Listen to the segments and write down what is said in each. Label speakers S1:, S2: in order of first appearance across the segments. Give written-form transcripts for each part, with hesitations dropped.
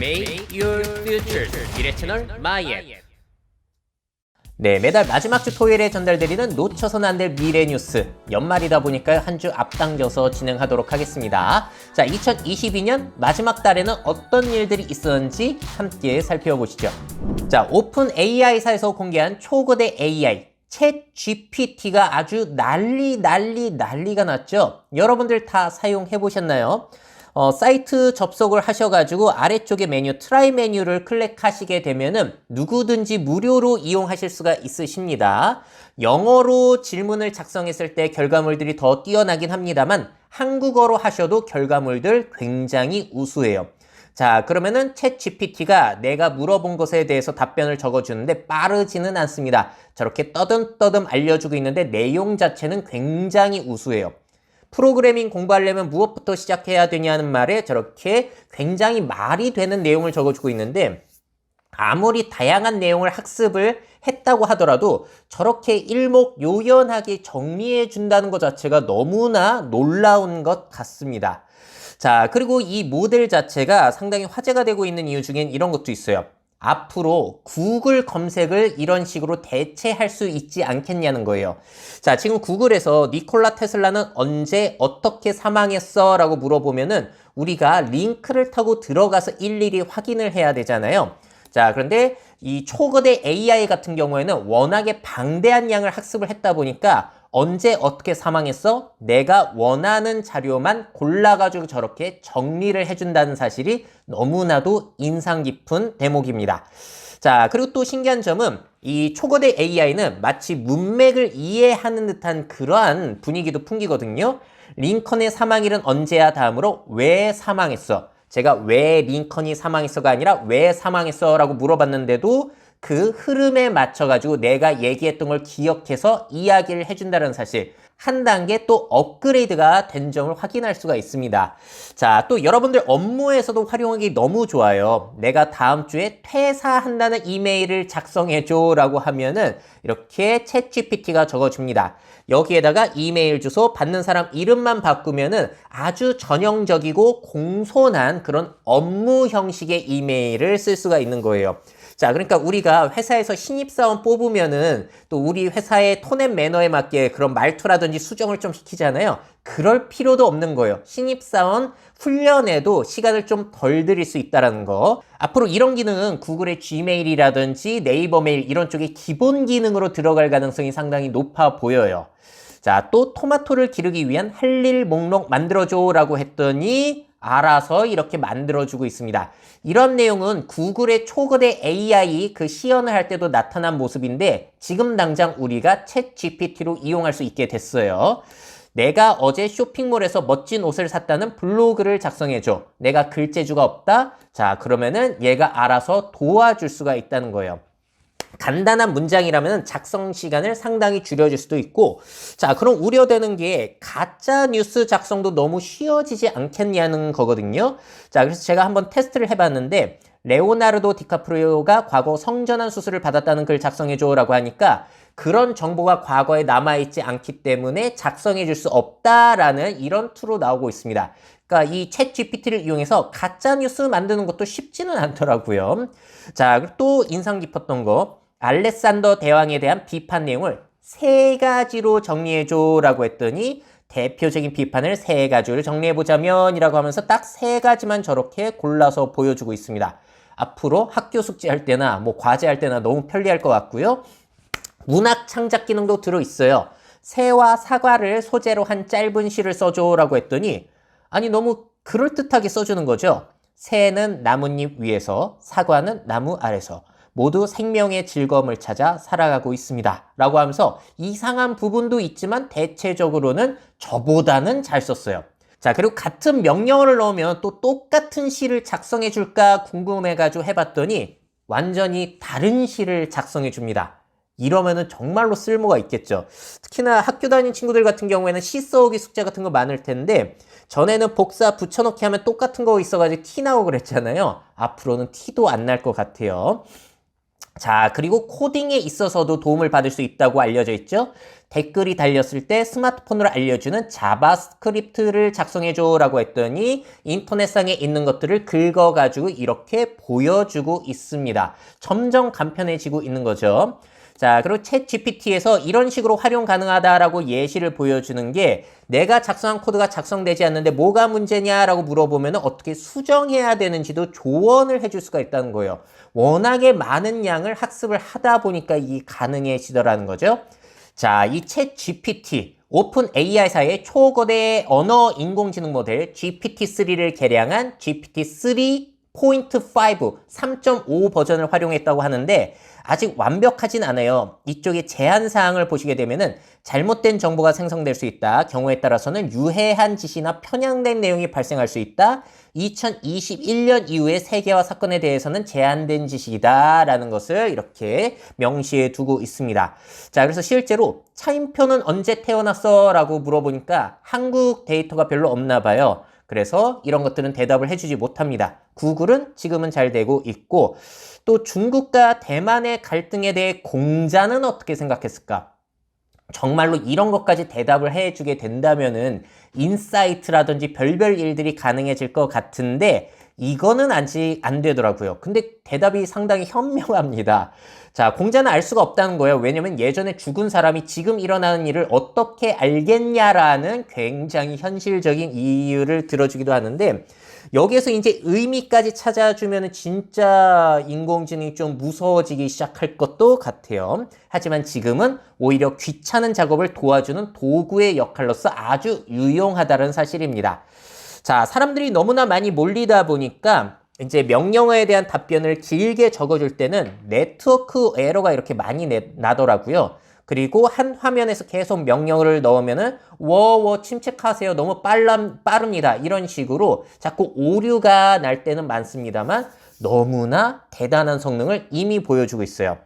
S1: Make your future 미래 채널 마이앱.
S2: 네, 매달 마지막 주 토요일에 전달드리는 놓쳐서는 안 될 미래 뉴스. 연말이다 보니까 한 주 앞당겨서 진행하도록 하겠습니다. 자, 2022년 마지막 달에는 어떤 일들이 있었는지 함께 살펴보시죠. 자, 오픈 AI사에서 공개한 초거대 AI 챗 GPT가 아주 난리가 났죠. 여러분들 다 사용해 보셨나요? 사이트 접속을 하셔가지고 아래쪽에 메뉴 트라이 메뉴를 클릭하시게 되면은 누구든지 무료로 이용하실 수가 있으십니다. 영어로 질문을 작성했을 때 결과물들이 더 뛰어나긴 합니다만 한국어로 하셔도 결과물들 굉장히 우수해요. 자, 그러면은 챗 GPT가 내가 물어본 것에 대해서 답변을 적어주는데 빠르지는 않습니다. 저렇게 떠듬떠듬 알려주고 있는데 내용 자체는 굉장히 우수해요. 프로그래밍 공부하려면 무엇부터 시작해야 되냐는 말에 저렇게 굉장히 말이 되는 내용을 적어주고 있는데 아무리 다양한 내용을 학습을 했다고 하더라도 저렇게 일목요연하게 정리해 준다는 것 자체가 너무나 놀라운 것 같습니다. 자, 그리고 이 모델 자체가 상당히 화제가 되고 있는 이유 중엔 이런 것도 있어요. 앞으로 구글 검색을 이런 식으로 대체할 수 있지 않겠냐는 거예요. 자, 지금 구글에서 니콜라 테슬라는 언제 어떻게 사망했어? 라고 물어보면은 우리가 링크를 타고 들어가서 일일이 확인을 해야 되잖아요. 자, 그런데 이 초거대 AI 같은 경우에는 워낙에 방대한 양을 학습을 했다 보니까 언제 어떻게 사망했어? 내가 원하는 자료만 골라가지고 저렇게 정리를 해준다는 사실이 너무나도 인상 깊은 대목입니다. 자, 그리고 또 신기한 점은 이 초거대 AI는 마치 문맥을 이해하는 듯한 그러한 분위기도 풍기거든요. 링컨의 사망일은 언제야? 다음으로 왜 사망했어? 제가 왜 링컨이 사망했어가 아니라 왜 사망했어? 라고 물어봤는데도 그 흐름에 맞춰가지고 내가 얘기했던 걸 기억해서 이야기를 해준다는 사실, 한 단계 또 업그레이드가 된 점을 확인할 수가 있습니다. 자, 또 여러분들 업무에서도 활용하기 너무 좋아요. 내가 다음 주에 퇴사한다는 이메일을 작성해줘 라고 하면은 이렇게 챗 GPT가 적어줍니다. 여기에다가 이메일 주소, 받는 사람 이름만 바꾸면은 아주 전형적이고 공손한 그런 업무 형식의 이메일을 쓸 수가 있는 거예요. 자, 그러니까 우리가 회사에서 신입사원 뽑으면은 또 우리 회사의 톤앤 매너에 맞게 그런 말투라든지 수정을 좀 시키잖아요. 그럴 필요도 없는 거예요. 신입사원 훈련에도 시간을 좀 덜 들일 수 있다는 거. 앞으로 이런 기능은 구글의 Gmail이라든지 네이버 메일 이런 쪽에 기본 기능으로 들어갈 가능성이 상당히 높아 보여요. 자, 또 토마토를 기르기 위한 할 일 목록 만들어줘 라고 했더니 알아서 이렇게 만들어주고 있습니다. 이런 내용은 구글의 초거대 AI 그 시연을 할 때도 나타난 모습인데 지금 당장 우리가 챗 GPT로 이용할 수 있게 됐어요. 내가 어제 쇼핑몰에서 멋진 옷을 샀다는 블로그를 작성해줘. 내가 글재주가 없다? 자, 그러면은 얘가 알아서 도와줄 수가 있다는 거예요. 간단한 문장이라면 작성 시간을 상당히 줄여줄 수도 있고, 자, 그럼 우려되는 게 가짜 뉴스 작성도 너무 쉬워지지 않겠냐는 거거든요. 자, 그래서 제가 한번 테스트를 해봤는데 레오나르도 디카프리오가 과거 성전환 수술을 받았다는 글 작성해줘라고 하니까 그런 정보가 과거에 남아있지 않기 때문에 작성해줄 수 없다라는 이런 투로 나오고 있습니다. 그러니까 이 챗 GPT를 이용해서 가짜 뉴스 만드는 것도 쉽지는 않더라고요. 자, 그리고 또 인상 깊었던 거, 알렉산더 대왕에 대한 비판 내용을 3가지로 정리해줘라고 했더니 대표적인 비판을 3가지로 정리해보자면 이라고 하면서 딱 3가지만 저렇게 골라서 보여주고 있습니다. 앞으로 학교 숙제할 때나 뭐 과제할 때나 너무 편리할 것 같고요. 문학 창작 기능도 들어있어요. 새와 사과를 소재로 한 짧은 시를 써줘라고 했더니 아니 너무 그럴듯하게 써주는 거죠. 새는 나뭇잎 위에서, 사과는 나무 아래서 모두 생명의 즐거움을 찾아 살아가고 있습니다. 라고 하면서 이상한 부분도 있지만 대체적으로는 저보다는 잘 썼어요. 자, 그리고 같은 명령어를 넣으면 또 똑같은 시를 작성해 줄까 궁금해가지고 해봤더니 완전히 다른 시를 작성해 줍니다. 이러면은 정말로 쓸모가 있겠죠. 특히나 학교 다니는 친구들 같은 경우에는 시 써오기 숙제 같은 거 많을 텐데 전에는 복사 붙여넣기 하면 똑같은 거 있어가지고 티 나오고 그랬잖아요. 앞으로는 티도 안 날 것 같아요. 자, 그리고 코딩에 있어서도 도움을 받을 수 있다고 알려져 있죠. 댓글이 달렸을 때 스마트폰으로 알려주는 자바스크립트를 작성해줘라고 했더니 인터넷상에 있는 것들을 긁어가지고 이렇게 보여주고 있습니다. 점점 간편해지고 있는 거죠. 자, 그리고 챗 GPT에서 이런 식으로 활용 가능하다라고 예시를 보여주는 게 내가 작성한 코드가 작성되지 않는데 뭐가 문제냐라고 물어보면 어떻게 수정해야 되는지도 조언을 해줄 수가 있다는 거예요. 워낙에 많은 양을 학습을 하다 보니까 이게 가능해지더라는 거죠. 자, 이 챗 GPT, 오픈 AI사의 초거대 언어 인공지능 모델 GPT-3를 개량한 GPT-3.5 3.5 버전을 활용했다고 하는데 아직 완벽하진 않아요. 이쪽에 제한사항을 보시게 되면은 잘못된 정보가 생성될 수 있다. 경우에 따라서는 유해한 짓이나 편향된 내용이 발생할 수 있다. 2021년 이후의 세계화 사건에 대해서는 제한된 짓이다 라는 것을 이렇게 명시해 두고 있습니다. 자, 그래서 실제로 차인표는 언제 태어났어? 라고 물어보니까 한국 데이터가 별로 없나 봐요. 그래서 이런 것들은 대답을 해주지 못합니다. 구글은 지금은 잘 되고 있고 또 중국과 대만의 갈등에 대해 공자는 어떻게 생각했을까? 정말로 이런 것까지 대답을 해주게 된다면은 인사이트라든지 별별 일들이 가능해질 것 같은데 이거는 아직 안 되더라고요. 근데 대답이 상당히 현명합니다. 자, 공자는 알 수가 없다는 거예요. 왜냐면 예전에 죽은 사람이 지금 일어나는 일을 어떻게 알겠냐라는 굉장히 현실적인 이유를 들어주기도 하는데 여기에서 이제 의미까지 찾아주면 진짜 인공지능이 좀 무서워지기 시작할 것도 같아요. 하지만 지금은 오히려 귀찮은 작업을 도와주는 도구의 역할로서 아주 유용하다는 사실입니다. 자, 사람들이 너무나 많이 몰리다 보니까 이제 명령어에 대한 답변을 길게 적어줄 때는 네트워크 에러가 이렇게 많이 나더라고요. 그리고 한 화면에서 계속 명령어를 넣으면은 침착하세요. 너무 빠릅니다. 이런 식으로 자꾸 오류가 날 때는 많습니다만 너무나 대단한 성능을 이미 보여주고 있어요.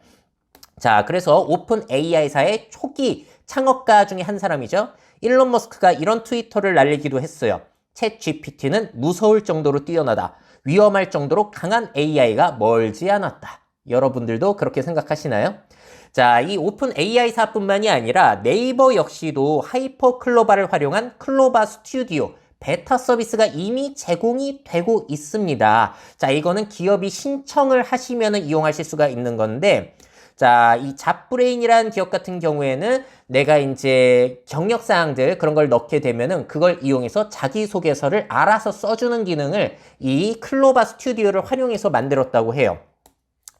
S2: 자, 그래서 오픈 AI사의 초기 창업가 중에 한 사람이죠. 일론 머스크가 이런 트위터를 날리기도 했어요. 챗 GPT는 무서울 정도로 뛰어나다. 위험할 정도로 강한 AI가 멀지 않았다. 여러분들도 그렇게 생각하시나요? 자, 이 오픈 AI사뿐만이 아니라 네이버 역시도 하이퍼 클로바를 활용한 클로바 스튜디오 베타 서비스가 이미 제공이 되고 있습니다. 자, 이거는 기업이 신청을 하시면 이용하실 수가 있는 건데 자, 이 잡브레인이라는 기업 같은 경우에는 내가 이제 경력사항들 그런 걸 넣게 되면은 그걸 이용해서 자기소개서를 알아서 써주는 기능을 이 클로바 스튜디오를 활용해서 만들었다고 해요.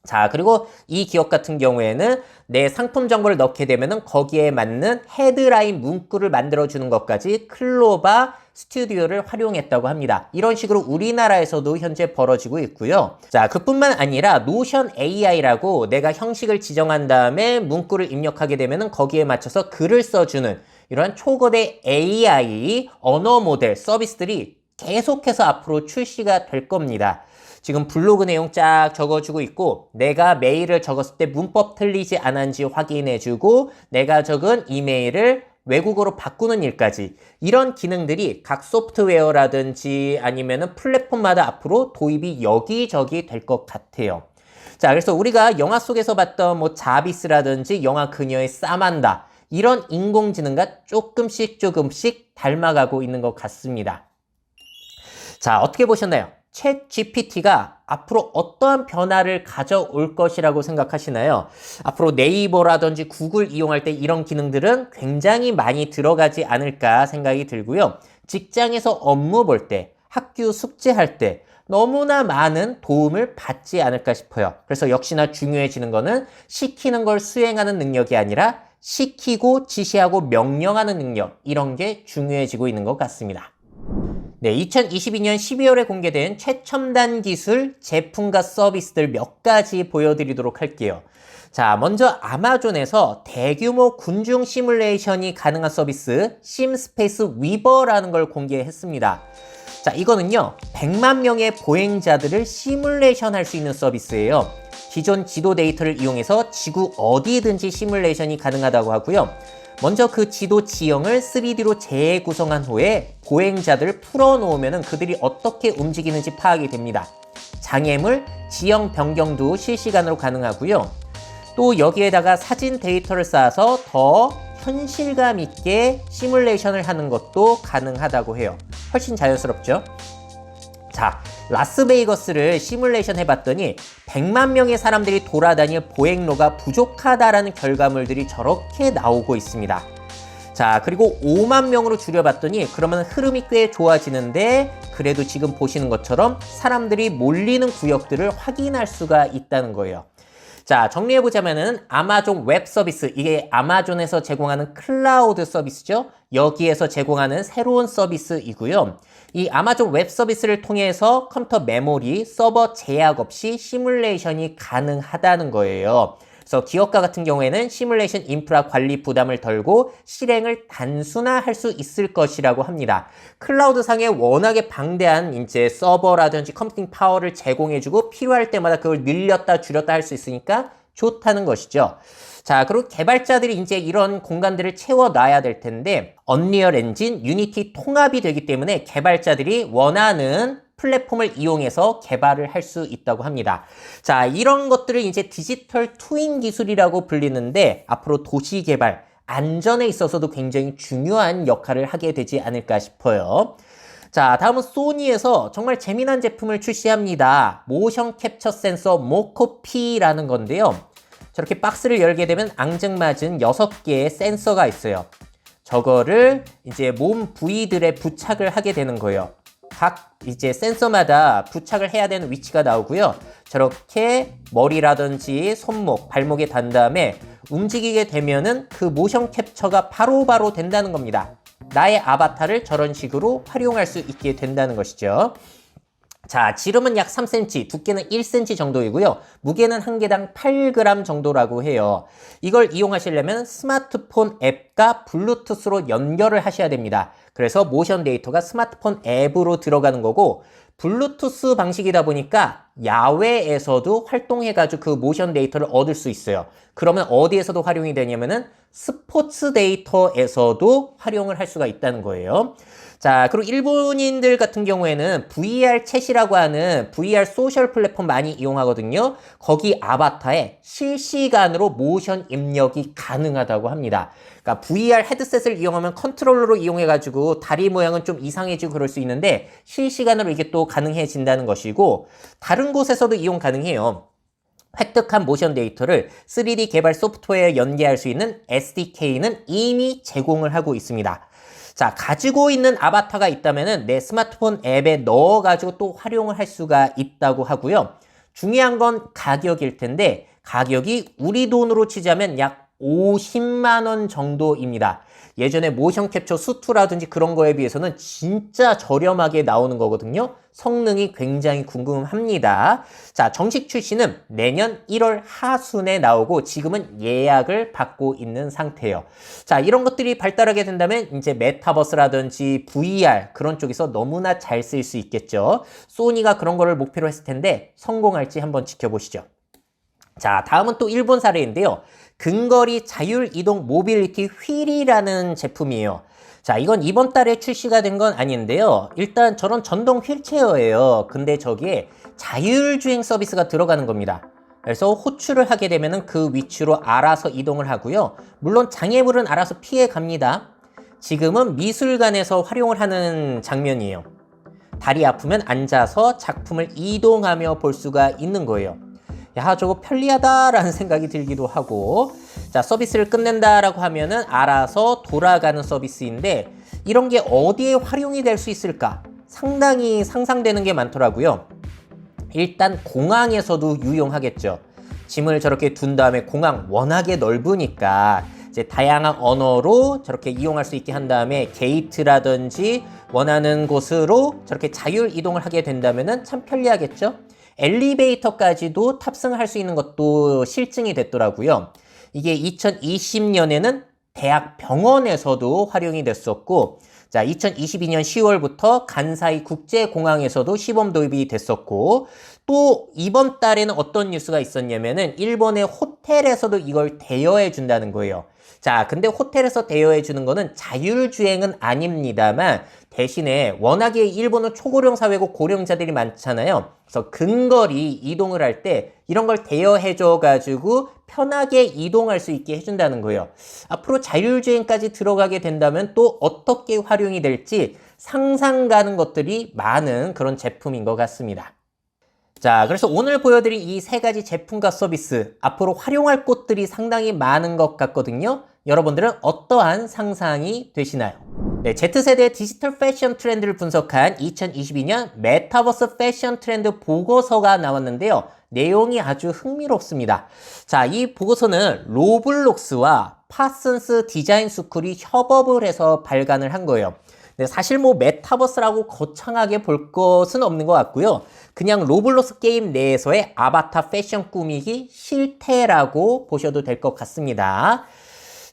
S2: 자, 그리고 이 기업 같은 경우에는 내 상품 정보를 넣게 되면은 거기에 맞는 헤드라인 문구를 만들어주는 것까지 클로바 스튜디오를 활용했다고 합니다. 이런 식으로 우리나라에서도 현재 벌어지고 있고요. 자, 그뿐만 아니라 노션 AI라고 내가 형식을 지정한 다음에 문구를 입력하게 되면은 거기에 맞춰서 글을 써주는 이런 초거대 AI 언어 모델 서비스들이 계속해서 앞으로 출시가 될 겁니다. 지금 블로그 내용 쫙 적어주고 있고 내가 메일을 적었을 때 문법 틀리지 않았는지 확인해주고 내가 적은 이메일을 외국어로 바꾸는 일까지 이런 기능들이 각 소프트웨어라든지 아니면은 플랫폼마다 앞으로 도입이 여기저기 될 것 같아요. 자, 그래서 우리가 영화 속에서 봤던 뭐 자비스라든지 영화 그녀의 사만다 이런 인공지능과 조금씩 닮아가고 있는 것 같습니다. 자, 어떻게 보셨나요? 챗 GPT가 앞으로 어떠한 변화를 가져올 것이라고 생각하시나요? 앞으로 네이버라든지 구글 이용할 때 이런 기능들은 굉장히 많이 들어가지 않을까 생각이 들고요. 직장에서 업무 볼 때, 학교 숙제할 때 너무나 많은 도움을 받지 않을까 싶어요. 그래서 역시나 중요해지는 거는 시키는 걸 수행하는 능력이 아니라 시키고 지시하고 명령하는 능력 이런 게 중요해지고 있는 것 같습니다. 네, 2022년 12월에 공개된 최첨단 기술 제품과 서비스들 몇 가지 보여드리도록 할게요. 자, 먼저 아마존에서 대규모 군중 시뮬레이션이 가능한 서비스 심스페이스 위버라는 걸 공개했습니다. 자, 이거는요 100만 명의 보행자들을 시뮬레이션 할 수 있는 서비스예요. 기존 지도 데이터를 이용해서 지구 어디든지 시뮬레이션이 가능하다고 하고요. 먼저 그 지도 지형을 3D로 재구성한 후에 보행자들을 풀어놓으면 그들이 어떻게 움직이는지 파악이 됩니다. 장애물, 지형 변경도 실시간으로 가능하고요. 또 여기에다가 사진 데이터를 쌓아서 더 현실감 있게 시뮬레이션을 하는 것도 가능하다고 해요. 훨씬 자연스럽죠? 자, 라스베이거스를 시뮬레이션 해봤더니 100만 명의 사람들이 돌아다닐 보행로가 부족하다라는 결과물들이 저렇게 나오고 있습니다. 자, 그리고 5만 명으로 줄여봤더니 그러면 흐름이 꽤 좋아지는데 그래도 지금 보시는 것처럼 사람들이 몰리는 구역들을 확인할 수가 있다는 거예요. 자, 정리해보자면은 아마존 웹 서비스, 이게 아마존에서 제공하는 클라우드 서비스죠. 여기에서 제공하는 새로운 서비스이고요. 이 아마존 웹 서비스를 통해서 컴퓨터 메모리, 서버 제약 없이 시뮬레이션이 가능하다는 거예요. 그래서 기업가 같은 경우에는 시뮬레이션 인프라 관리 부담을 덜고 실행을 단순화할 수 있을 것이라고 합니다. 클라우드 상에 워낙에 방대한 이제 서버라든지 컴퓨팅 파워를 제공해주고 필요할 때마다 그걸 늘렸다 줄였다 할 수 있으니까 좋다는 것이죠. 자, 그리고 개발자들이 이제 이런 공간들을 채워놔야 될 텐데 언리얼 엔진, 유니티 통합이 되기 때문에 개발자들이 원하는 플랫폼을 이용해서 개발을 할 수 있다고 합니다. 자, 이런 것들을 이제 디지털 트윈 기술이라고 불리는데 앞으로 도시 개발, 안전에 있어서도 굉장히 중요한 역할을 하게 되지 않을까 싶어요. 자, 다음은 소니에서 정말 재미난 제품을 출시합니다. 모션 캡처 센서 모코피라는 건데요. 저렇게 박스를 열게 되면 앙증맞은 6개의 센서가 있어요. 저거를 이제 몸 부위들에 부착을 하게 되는 거예요. 각 이제 센서마다 부착을 해야 되는 위치가 나오고요. 저렇게 머리라든지 손목, 발목에 단 다음에 움직이게 되면은 그 모션 캡처가 바로바로 된다는 겁니다. 나의 아바타를 저런 식으로 활용할 수 있게 된다는 것이죠. 자, 지름은 약 3cm, 두께는 1cm 정도이고요. 무게는 한 개당 8g 정도라고 해요. 이걸 이용하시려면 스마트폰 앱과 블루투스로 연결을 하셔야 됩니다. 그래서 모션 데이터가 스마트폰 앱으로 들어가는 거고 블루투스 방식이다 보니까 야외에서도 활동해가지고 그 모션 데이터를 얻을 수 있어요. 그러면 어디에서도 활용이 되냐면은 스포츠 데이터에서도 활용을 할 수가 있다는 거예요. 자, 그리고 일본인들 같은 경우에는 VR 챗이라고 하는 VR 소셜 플랫폼 많이 이용하거든요. 거기 아바타에 실시간으로 모션 입력이 가능하다고 합니다. 그러니까 VR 헤드셋을 이용하면 컨트롤러로 이용해가지고 다리 모양은 좀 이상해지고 그럴 수 있는데 실시간으로 이게 또 가능해진다는 것이고 다른 곳에서도 이용 가능해요. 획득한 모션 데이터를 3D 개발 소프트웨어에 연계할 수 있는 SDK는 이미 제공을 하고 있습니다. 자, 가지고 있는 아바타가 있다면은 내 스마트폰 앱에 넣어가지고 또 활용을 할 수가 있다고 하고요. 중요한 건 가격일 텐데 가격이 우리 돈으로 치자면 약 50만 원 정도입니다. 예전에 모션 캡처 수트라든지 그런 거에 비해서는 진짜 저렴하게 나오는 거거든요. 성능이 굉장히 궁금합니다. 자, 정식 출시는 내년 1월 하순에 나오고 지금은 예약을 받고 있는 상태예요. 자, 이런 것들이 발달하게 된다면 이제 메타버스라든지 VR 그런 쪽에서 너무나 잘 쓸 수 있겠죠. 소니가 그런 거를 목표로 했을 텐데 성공할지 한번 지켜보시죠. 자, 다음은 또 일본 사례인데요. 근거리 자율이동 모빌리티 휠이라는 제품이에요. 자, 이건 이번 달에 출시가 된 건 아닌데요. 일단 저런 전동 휠체어예요. 근데 저기에 자율주행 서비스가 들어가는 겁니다. 그래서 호출을 하게 되면 그 위치로 알아서 이동을 하고요. 물론 장애물은 알아서 피해 갑니다. 지금은 미술관에서 활용을 하는 장면이에요. 다리 아프면 앉아서 작품을 이동하며 볼 수가 있는 거예요. 야, 저거 편리하다라는 생각이 들기도 하고, 자, 서비스를 끝낸다라고 하면은 알아서 돌아가는 서비스인데 이런 게 어디에 활용이 될 수 있을까? 상당히 상상되는 게 많더라고요. 일단 공항에서도 유용하겠죠. 짐을 저렇게 둔 다음에 공항 워낙에 넓으니까 이제 다양한 언어로 저렇게 이용할 수 있게 한 다음에 게이트라든지 원하는 곳으로 저렇게 자율 이동을 하게 된다면은 참 편리하겠죠. 엘리베이터까지도 탑승할 수 있는 것도 실증이 됐더라고요. 이게 2020년에는 대학 병원에서도 활용이 됐었고, 자, 2022년 10월부터 간사이 국제공항에서도 시범 도입이 됐었고, 또 이번 달에는 어떤 뉴스가 있었냐면은 일본의 호텔에서도 이걸 대여해 준다는 거예요. 자, 근데 호텔에서 대여해 주는 거는 자율주행은 아닙니다만 대신에 워낙에 일본은 초고령 사회고 고령자들이 많잖아요. 그래서 근거리 이동을 할 때 이런 걸 대여해줘가지고 편하게 이동할 수 있게 해준다는 거예요. 앞으로 자율주행까지 들어가게 된다면 또 어떻게 활용이 될지 상상 가는 것들이 많은 그런 제품인 것 같습니다. 자, 그래서 오늘 보여드린 이 세 가지 제품과 서비스, 앞으로 활용할 곳들이 상당히 많은 것 같거든요. 여러분들은 어떠한 상상이 되시나요? 네, Z세대의 디지털 패션 트렌드를 분석한 2022년 메타버스 패션 트렌드 보고서가 나왔는데요. 내용이 아주 흥미롭습니다. 자, 이 보고서는 로블록스와 파슨스 디자인 스쿨이 협업을 해서 발간을 한 거예요. 네, 사실 뭐 메타버스라고 거창하게 볼 것은 없는 것 같고요. 그냥 로블록스 게임 내에서의 아바타 패션 꾸미기 실태라고 보셔도 될 것 같습니다.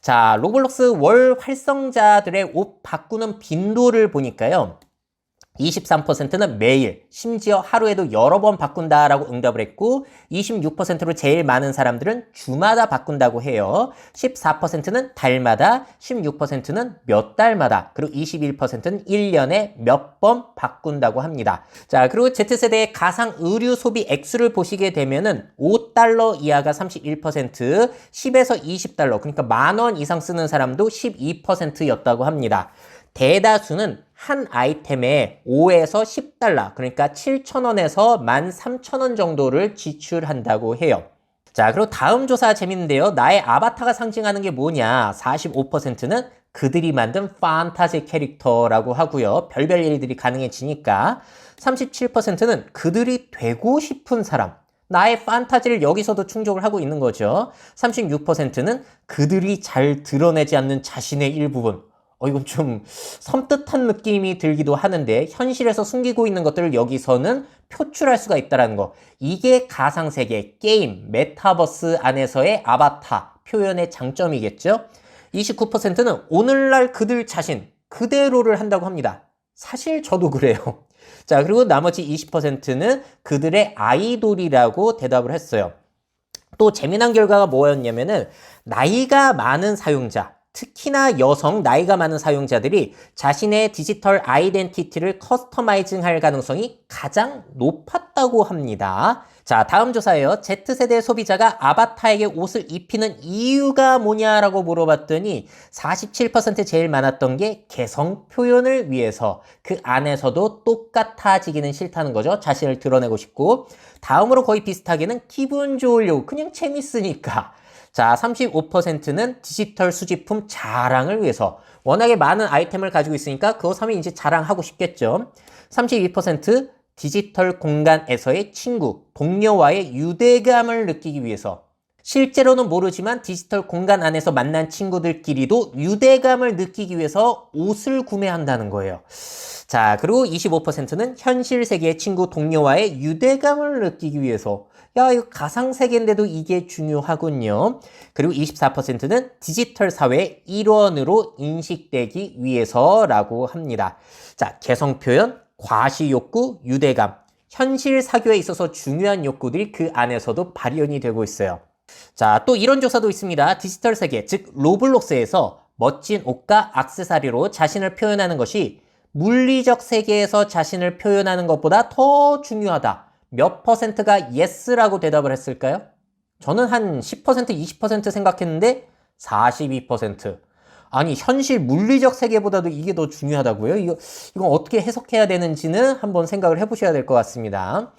S2: 자, 로블록스 월 활성자들의 옷 바꾸는 빈도를 보니까요. 23%는 매일, 심지어 하루에도 여러 번 바꾼다라고 응답을 했고 26%로 제일 많은 사람들은 주마다 바꾼다고 해요. 14%는 달마다, 16%는 몇 달마다, 그리고 21%는 1년에 몇 번 바꾼다고 합니다. 자, 그리고 Z세대의 가상 의류 소비 액수를 보시게 되면은 5달러 이하가 31%, 10에서 20달러, 그러니까 10,000원 이상 쓰는 사람도 12%였다고 합니다. 대다수는 한 아이템에 5에서 10달러, 그러니까 7,000원에서 13,000원 정도를 지출한다고 해요. 자, 그리고 다음 조사 재밌는데요. 나의 아바타가 상징하는 게 뭐냐? 45%는 그들이 만든 판타지 캐릭터라고 하고요. 별별 일들이 가능해지니까. 37%는 그들이 되고 싶은 사람. 나의 판타지를 여기서도 충족을 하고 있는 거죠. 36%는 그들이 잘 드러내지 않는 자신의 일부분. 이건 좀 섬뜩한 느낌이 들기도 하는데 현실에서 숨기고 있는 것들을 여기서는 표출할 수가 있다는 거. 이게 가상세계, 게임, 메타버스 안에서의 아바타 표현의 장점이겠죠. 29%는 오늘날 그들 자신 그대로를 한다고 합니다. 사실 저도 그래요. 자, 그리고 나머지 20%는 그들의 아이돌이라고 대답을 했어요. 또 재미난 결과가 뭐였냐면은 나이가 많은 사용자, 특히나 여성 나이가 많은 사용자들이 자신의 디지털 아이덴티티를 커스터마이징할 가능성이 가장 높았다고 합니다. 자, 다음 조사예요. Z세대 소비자가 아바타에게 옷을 입히는 이유가 뭐냐라고 물어봤더니 47% 제일 많았던 게 개성 표현을 위해서, 그 안에서도 똑같아지기는 싫다는 거죠. 자신을 드러내고 싶고. 다음으로 거의 비슷하게는 기분 좋으려고, 그냥 재밌으니까. 자, 35%는 디지털 수집품 자랑을 위해서, 워낙에 많은 아이템을 가지고 있으니까 그거 사면 이제 자랑하고 싶겠죠. 32% 디지털 공간에서의 친구, 동료와의 유대감을 느끼기 위해서, 실제로는 모르지만 디지털 공간 안에서 만난 친구들끼리도 유대감을 느끼기 위해서 옷을 구매한다는 거예요. 자, 그리고 25%는 현실 세계의 친구, 동료와의 유대감을 느끼기 위해서. 야, 이거 가상세계인데도 이게 중요하군요. 그리고 24%는 디지털 사회의 일원으로 인식되기 위해서라고 합니다. 자, 개성표현, 과시욕구, 유대감, 현실 사교에 있어서 중요한 욕구들이 그 안에서도 발현이 되고 있어요. 자, 또 이런 조사도 있습니다. 디지털 세계, 즉 로블록스에서 멋진 옷과 액세서리로 자신을 표현하는 것이 물리적 세계에서 자신을 표현하는 것보다 더 중요하다. 몇 퍼센트가 yes라고 대답을 했을까요? 저는 한 10%, 20% 생각했는데 42%. 아니, 현실 물리적 세계보다도 이게 더 중요하다고요? 이건 어떻게 해석해야 되는지는 한번 생각을 해보셔야 될 것 같습니다.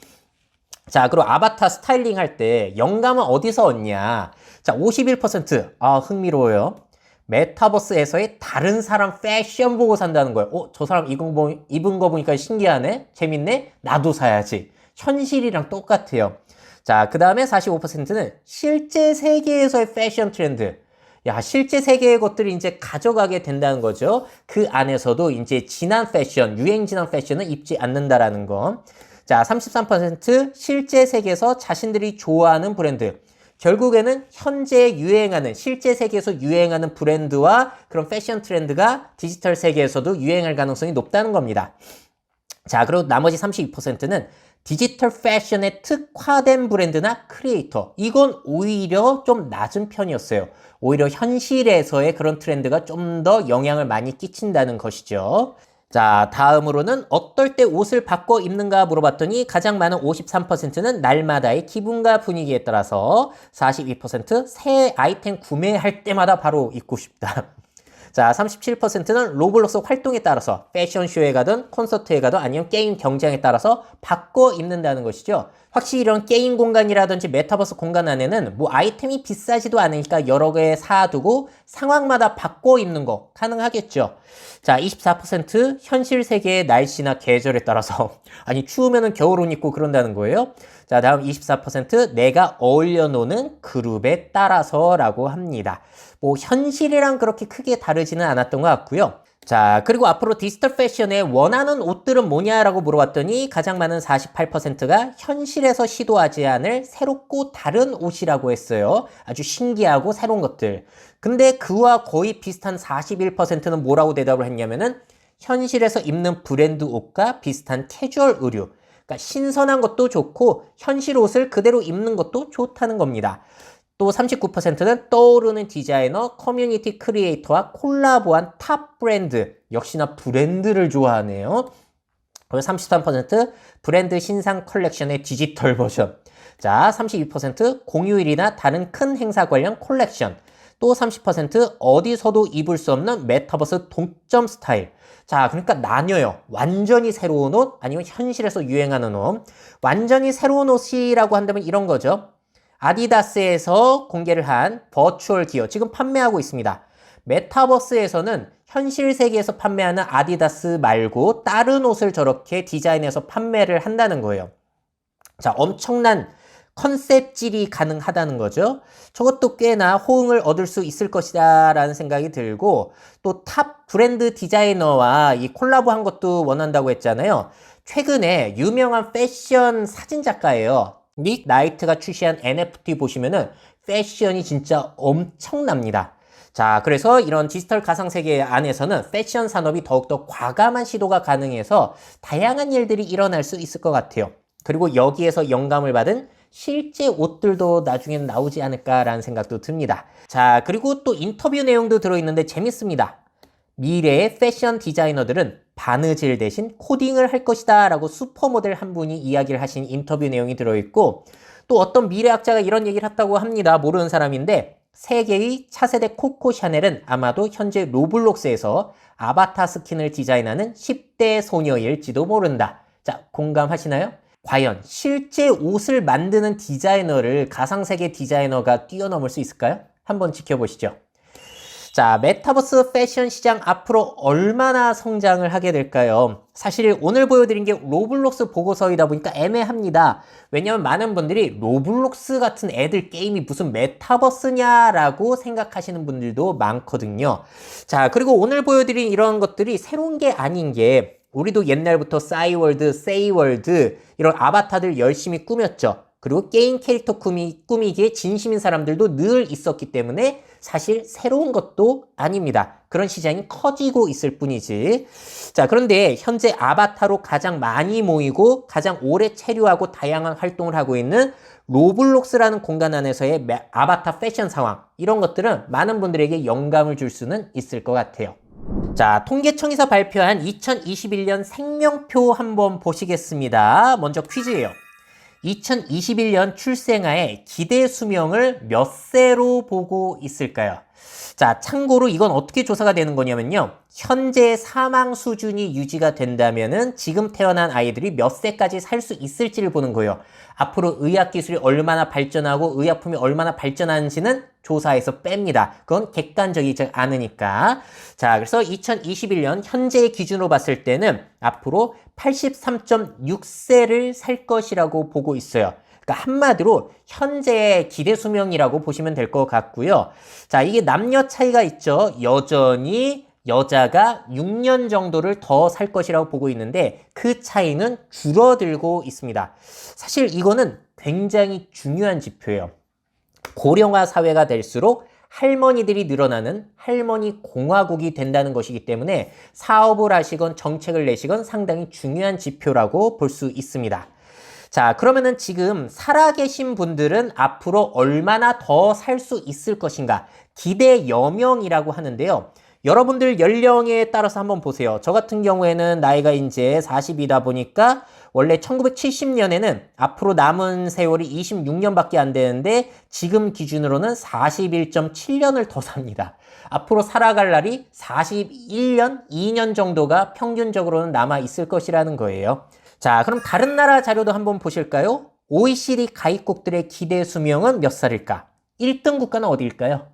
S2: 자, 그리고 아바타 스타일링 할 때 영감은 어디서 얻냐? 자, 51%. 아, 흥미로워요. 메타버스에서의 다른 사람 패션 보고 산다는 거예요. 저 사람 입은 거 보니까 신기하네? 재밌네? 나도 사야지. 현실이랑 똑같아요. 자, 그 다음에 45%는 실제 세계에서의 패션 트렌드. 야, 실제 세계의 것들을 이제 가져가게 된다는 거죠. 그 안에서도 이제 지난 패션, 유행 지난 패션은 입지 않는다라는 거. 자, 33% 실제 세계에서 자신들이 좋아하는 브랜드. 결국에는 현재 유행하는, 실제 세계에서 유행하는 브랜드와 그런 패션 트렌드가 디지털 세계에서도 유행할 가능성이 높다는 겁니다. 자, 그리고 나머지 32%는 디지털 패션에 특화된 브랜드나 크리에이터. 이건 오히려 좀 낮은 편이었어요. 오히려 현실에서의 그런 트렌드가 좀 더 영향을 많이 끼친다는 것이죠. 자, 다음으로는 어떨 때 옷을 바꿔 입는가 물어봤더니 가장 많은 53%는 날마다의 기분과 분위기에 따라서, 42% 새 아이템 구매할 때마다 바로 입고 싶다. 자, 37%는 로블록스 활동에 따라서 패션쇼에 가든 콘서트에 가든 아니면 게임 경쟁에 따라서 바꿔 입는다는 것이죠. 확실히 이런 게임 공간이라든지 메타버스 공간 안에는 뭐 아이템이 비싸지도 않으니까 여러 개 사두고 상황마다 바꿔 입는 거 가능하겠죠. 자, 24% 현실 세계의 날씨나 계절에 따라서 아니 추우면은 겨울옷 입고 그런다는 거예요. 자, 다음 24% 내가 어울려 노는 그룹에 따라서라고 합니다. 뭐 현실이랑 그렇게 크게 다르지는 않았던 것 같고요. 자, 그리고 앞으로 디지털 패션에 원하는 옷들은 뭐냐라고 물어봤더니 가장 많은 48%가 현실에서 시도하지 않을 새롭고 다른 옷이라고 했어요. 아주 신기하고 새로운 것들. 근데 그와 거의 비슷한 41%는 뭐라고 대답을 했냐면은 현실에서 입는 브랜드 옷과 비슷한 캐주얼 의류. 그러니까 신선한 것도 좋고 현실 옷을 그대로 입는 것도 좋다는 겁니다. 또 39%는 떠오르는 디자이너, 커뮤니티 크리에이터와 콜라보한 탑 브랜드, 역시나 브랜드를 좋아하네요. 그리고 33% 브랜드 신상 컬렉션의 디지털 버전. 자, 32% 공휴일이나 다른 큰 행사 관련 콜렉션. 또 30% 어디서도 입을 수 없는 메타버스 동점 스타일. 자, 그러니까 나뉘어요. 완전히 새로운 옷, 아니면 현실에서 유행하는 옷. 완전히 새로운 옷이라고 한다면 이런 거죠. 아디다스에서 공개를 한 버추얼 기어 지금 판매하고 있습니다. 메타버스에서는 현실 세계에서 판매하는 아디다스 말고 다른 옷을 저렇게 디자인해서 판매를 한다는 거예요. 자, 엄청난 컨셉질이 가능하다는 거죠. 저것도 꽤나 호응을 얻을 수 있을 것이다 라는 생각이 들고, 또 탑 브랜드 디자이너와 이 콜라보한 것도 원한다고 했잖아요. 최근에 유명한 패션 사진 작가예요. 닉 나이트가 출시한 NFT 보시면은 패션이 진짜 엄청납니다. 자, 그래서 이런 디지털 가상세계 안에서는 패션 산업이 더욱더 과감한 시도가 가능해서 다양한 일들이 일어날 수 있을 것 같아요. 그리고 여기에서 영감을 받은 실제 옷들도 나중에는 나오지 않을까라는 생각도 듭니다. 자, 그리고 또 인터뷰 내용도 들어있는데 재밌습니다. 미래의 패션 디자이너들은 바느질 대신 코딩을 할 것이다 라고 슈퍼모델 한 분이 이야기를 하신 인터뷰 내용이 들어있고, 또 어떤 미래학자가 이런 얘기를 했다고 합니다. 모르는 사람인데, 세계의 차세대 코코 샤넬은 아마도 현재 로블록스에서 아바타 스킨을 디자인하는 10대 소녀일지도 모른다. 자, 공감하시나요? 과연 실제 옷을 만드는 디자이너를 가상세계 디자이너가 뛰어넘을 수 있을까요? 한번 지켜보시죠. 자, 메타버스 패션 시장 앞으로 얼마나 성장을 하게 될까요? 사실 오늘 보여드린 게 로블록스 보고서이다 보니까 애매합니다. 왜냐면 많은 분들이 로블록스 같은 애들 게임이 무슨 메타버스냐라고 생각하시는 분들도 많거든요. 자, 그리고 오늘 보여드린 이런 것들이 새로운 게 아닌 게, 우리도 옛날부터 싸이월드, 세이월드 이런 아바타들 열심히 꾸몄죠. 그리고 게임 캐릭터 꾸미기에 진심인 사람들도 늘 있었기 때문에 사실 새로운 것도 아닙니다. 그런 시장이 커지고 있을 뿐이지. 자, 그런데 현재 아바타로 가장 많이 모이고 가장 오래 체류하고 다양한 활동을 하고 있는 로블록스라는 공간 안에서의 아바타 패션 상황, 이런 것들은 많은 분들에게 영감을 줄 수는 있을 것 같아요. 자, 통계청에서 발표한 2021년 생명표 한번 보시겠습니다. 먼저 퀴즈예요. 2021년 출생아의 기대 수명을 몇 세로 보고 있을까요? 자, 참고로 이건 어떻게 조사가 되는 거냐면요. 현재 사망 수준이 유지가 된다면은 지금 태어난 아이들이 몇 세까지 살 수 있을지를 보는 거예요. 앞으로 의학기술이 얼마나 발전하고 의약품이 얼마나 발전하는지는 조사에서 뺍니다. 그건 객관적이지 않으니까. 자, 그래서 2021년 현재의 기준으로 봤을 때는 앞으로 83.6세를 살 것이라고 보고 있어요. 그러니까 한마디로 현재의 기대 수명이라고 보시면 될 것 같고요. 자, 이게 남녀 차이가 있죠. 여전히 여자가 6년 정도를 더 살 것이라고 보고 있는데 그 차이는 줄어들고 있습니다. 사실 이거는 굉장히 중요한 지표예요. 고령화 사회가 될수록 할머니들이 늘어나는 할머니 공화국이 된다는 것이기 때문에 사업을 하시건 정책을 내시건 상당히 중요한 지표라고 볼 수 있습니다. 자, 그러면은 지금 살아계신 분들은 앞으로 얼마나 더 살 수 있을 것인가? 기대 여명이라고 하는데요. 여러분들 연령에 따라서 한번 보세요. 저 같은 경우에는 나이가 이제 40이다 보니까 원래 1970년에는 앞으로 남은 세월이 26년밖에 안 되는데 지금 기준으로는 41.7년을 더 삽니다. 앞으로 살아갈 날이 41년, 2년 정도가 평균적으로는 남아 있을 것이라는 거예요. 자, 그럼 다른 나라 자료도 한번 보실까요? OECD 가입국들의 기대 수명은 몇 살일까? 1등 국가는 어디일까요?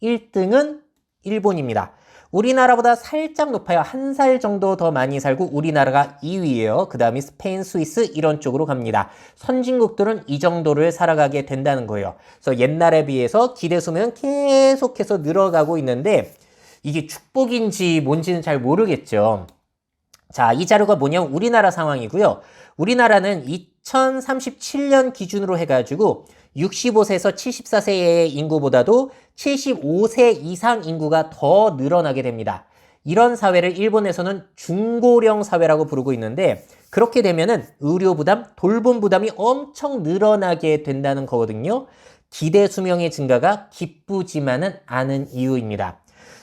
S2: 1등은 일본입니다. 우리나라보다 살짝 높아요. 한 살 정도 더 많이 살고 우리나라가 2위예요. 그 다음이 스페인, 스위스 이런 쪽으로 갑니다. 선진국들은 이 정도를 살아가게 된다는 거예요. 그래서 옛날에 비해서 기대 수명은 계속해서 늘어가고 있는데 이게 축복인지 뭔지는 잘 모르겠죠. 자, 이 자료가 뭐냐면 우리나라 상황이고요. 우리나라는 2037년 기준으로 해가지고 65세에서 74세의 인구보다도 75세 이상 인구가 더 늘어나게 됩니다. 이런 사회를 일본에서는 중고령 사회라고 부르고 있는데 그렇게 되면은 의료 부담, 돌봄 부담이 엄청 늘어나게 된다는 거거든요. 기대 수명의 증가가 기쁘지만은 않은 이유입니다.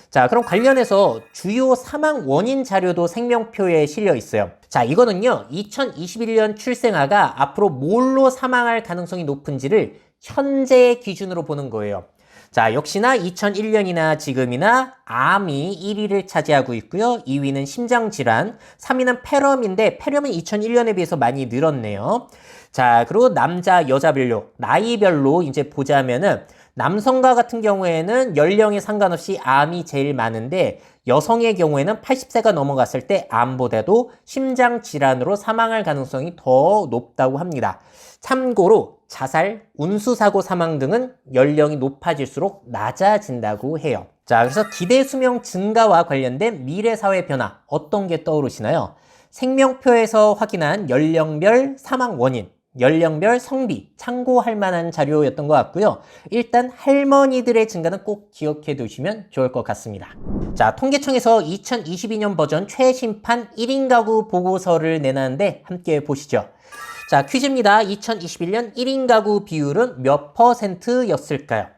S2: 자, 그럼 관련해서 주요 사망 원인 자료도 생명표에 실려 있어요. 자, 이거는요, 2021년 출생아가 앞으로 뭘로 사망할 가능성이 높은지를 현재의 기준으로 보는 거예요. 자, 역시나 2001년이나 지금이나 암이 1위를 차지하고 있고요. 2위는 심장질환, 3위는 폐렴인데 폐렴은 2001년에 비해서 많이 늘었네요. 자, 그리고 남자, 여자별로, 나이별로 이제 보자면은 남성과 같은 경우에는 연령에 상관없이 암이 제일 많은데 여성의 경우에는 80세가 넘어갔을 때 암보다도 심장질환으로 사망할 가능성이 더 높다고 합니다. 참고로 자살, 운수사고 사망 등은 연령이 높아질수록 낮아진다고 해요. 자, 그래서 기대 수명 증가와 관련된 미래 사회 변화 어떤 게 떠오르시나요? 생명표에서 확인한 연령별 사망 원인, 연령별 성비 참고할 만한 자료였던 것 같고요. 일단 할머니들의 증가는 꼭 기억해 두시면 좋을 것 같습니다. 자, 통계청에서 2022년 버전 최신판 1인 가구 보고서를 내놨는데 함께 보시죠. 자, 퀴즈입니다. 2021년 1인 가구 비율은 몇 %였을까요?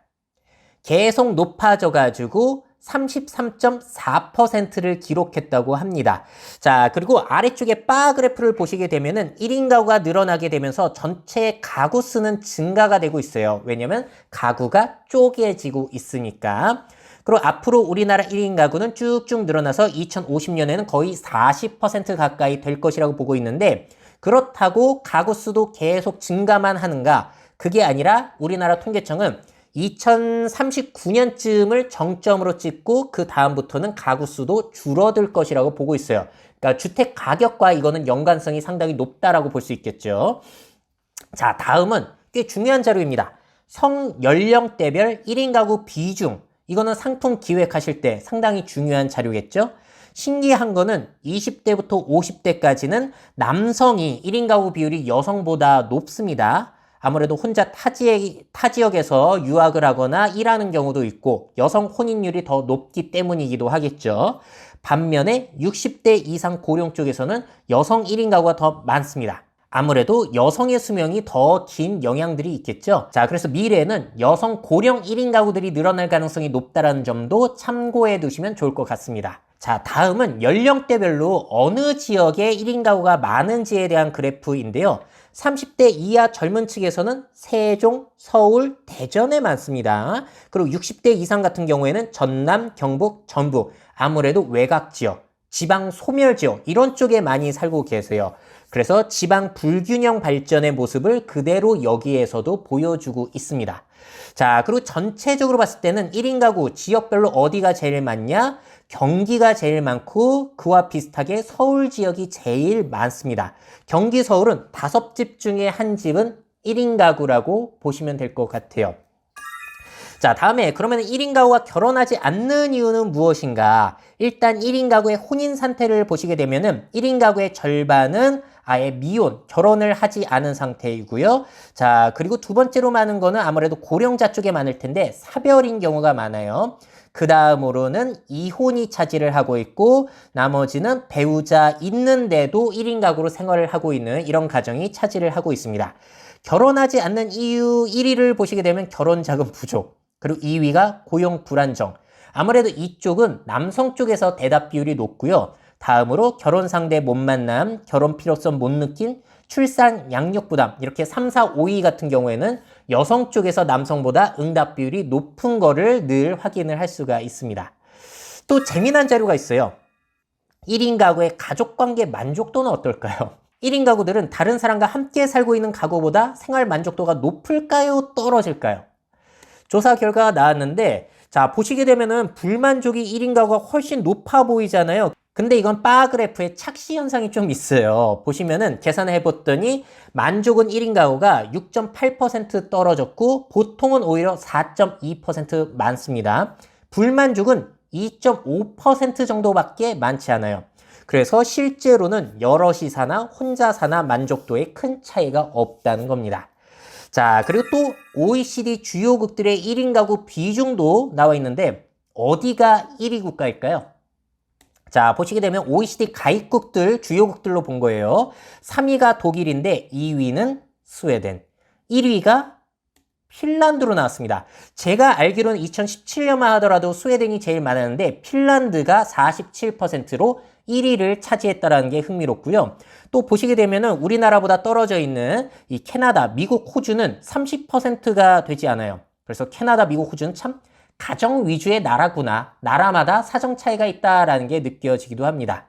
S2: 계속 높아져가지고 33.4%를 기록했다고 합니다. 자, 그리고 아래쪽에 바 그래프를 보시게 되면은 1인 가구가 늘어나게 되면서 전체 가구 수는 증가가 되고 있어요. 왜냐면 가구가 쪼개지고 있으니까. 그리고 앞으로 우리나라 1인 가구는 쭉쭉 늘어나서 2050년에는 거의 40% 가까이 될 것이라고 보고 있는데 그렇다고 가구 수도 계속 증가만 하는가? 그게 아니라 우리나라 통계청은 2039년쯤을 정점으로 찍고 그 다음부터는 가구 수도 줄어들 것이라고 보고 있어요. 그러니까 주택 가격과 이거는 연관성이 상당히 높다라고 볼 수 있겠죠. 자, 다음은 꽤 중요한 자료입니다. 성연령대별 1인 가구 비중. 이거는 상품 기획하실 때 상당히 중요한 자료겠죠. 신기한 거는 20대부터 50대까지는 남성이 1인 가구 비율이 여성보다 높습니다. 아무래도 혼자 타 지역에서 유학을 하거나 일하는 경우도 있고 여성 혼인율이 더 높기 때문이기도 하겠죠. 반면에 60대 이상 고령 쪽에서는 여성 1인 가구가 더 많습니다. 아무래도 여성의 수명이 더 긴 영향들이 있겠죠. 자, 그래서 미래에는 여성 고령 1인 가구들이 늘어날 가능성이 높다는 점도 참고해 두시면 좋을 것 같습니다. 자, 다음은 연령대별로 어느 지역에 1인 가구가 많은지에 대한 그래프인데요. 30대 이하 젊은 층에서는 세종, 서울, 대전에 많습니다. 그리고 60대 이상 같은 경우에는 전남, 경북, 전북, 아무래도 외곽 지역, 지방 소멸 지역 이런 쪽에 많이 살고 계세요. 그래서 지방 불균형 발전의 모습을 그대로 여기에서도 보여주고 있습니다. 자, 그리고 전체적으로 봤을 때는 1인 가구 지역별로 어디가 제일 많냐? 경기가 제일 많고 그와 비슷하게 서울 지역이 제일 많습니다. 경기 서울은 5집 중에 한 집은 1인 가구라고 보시면 될 것 같아요. 자, 다음에 그러면 1인 가구가 결혼하지 않는 이유는 무엇인가? 일단 1인 가구의 혼인 상태를 보시게 되면은 1인 가구의 절반은 아예 미혼, 결혼을 하지 않은 상태이고요. 자, 그리고 두 번째로 많은 거는 아무래도 고령자 쪽에 많을 텐데 사별인 경우가 많아요. 그 다음으로는 이혼이 차지를 하고 있고 나머지는 배우자 있는데도 1인 가구로 생활을 하고 있는 이런 가정이 차지를 하고 있습니다. 결혼하지 않는 이유 1위를 보시게 되면 결혼 자금 부족, 그리고 2위가 고용 불안정, 아무래도 이쪽은 남성 쪽에서 대답 비율이 높고요. 다음으로 결혼 상대 못 만남, 결혼 필요성 못 느낀, 출산 양육 부담 이렇게 3, 4, 5위 같은 경우에는 여성 쪽에서 남성보다 응답 비율이 높은 거를 늘 확인을 할 수가 있습니다. 또 재미난 자료가 있어요. 1인 가구의 가족관계 만족도는 어떨까요? 1인 가구들은 다른 사람과 함께 살고 있는 가구보다 생활 만족도가 높을까요? 떨어질까요? 조사 결과가 나왔는데 자 보시게 되면은 불만족이 1인 가구가 훨씬 높아 보이잖아요. 근데 이건 바 그래프에 착시 현상이 좀 있어요. 보시면은 계산을 해봤더니 만족은 1인 가구가 6.8% 떨어졌고 보통은 오히려 4.2% 많습니다. 불만족은 2.5% 정도밖에 많지 않아요. 그래서 실제로는 여럿이 사나 혼자 사나 만족도에 큰 차이가 없다는 겁니다. 자, 그리고 또 OECD 주요국들의 1인 가구 비중도 나와 있는데 어디가 1위 국가일까요? 자, 보시게 되면 OECD 가입국들, 주요국들로 본 거예요. 3위가 독일인데 2위는 스웨덴, 1위가 핀란드로 나왔습니다. 제가 알기로는 2017년만 하더라도 스웨덴이 제일 많았는데 핀란드가 47%로 1위를 차지했다는 게 흥미롭고요. 또 보시게 되면은 우리나라보다 떨어져 있는 이 캐나다, 미국, 호주는 30%가 되지 않아요. 그래서 캐나다, 미국, 호주는 참 가정 위주의 나라구나. 나라마다 사정 차이가 있다라는 게 느껴지기도 합니다.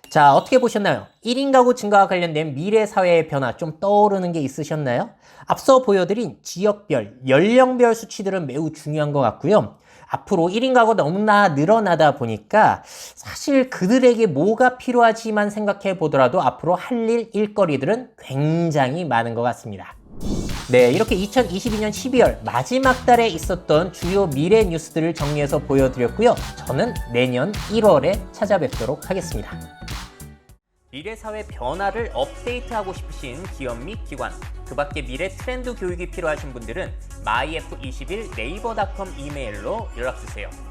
S2: 자, 어떻게 보셨나요? 1인 가구 증가와 관련된 미래 사회의 변화 좀 떠오르는 게 있으셨나요? 앞서 보여드린 지역별, 연령별 수치들은 매우 중요한 것 같고요. 앞으로 1인 가구가 너무나 늘어나다 보니까 사실 그들에게 뭐가 필요하지만 생각해 보더라도 앞으로 할 일, 일거리들은 굉장히 많은 것 같습니다. 네, 이렇게 2022년 12월 마지막 달에 있었던 주요 미래 뉴스들을 정리해서 보여드렸고요. 저는 내년 1월에 찾아뵙도록 하겠습니다. 미래 사회 변화를 업데이트하고 싶으신 기업 및 기관, 그 밖에 미래 트렌드 교육이 필요하신 분들은 myf21 네이버닷컴 이메일로 연락주세요.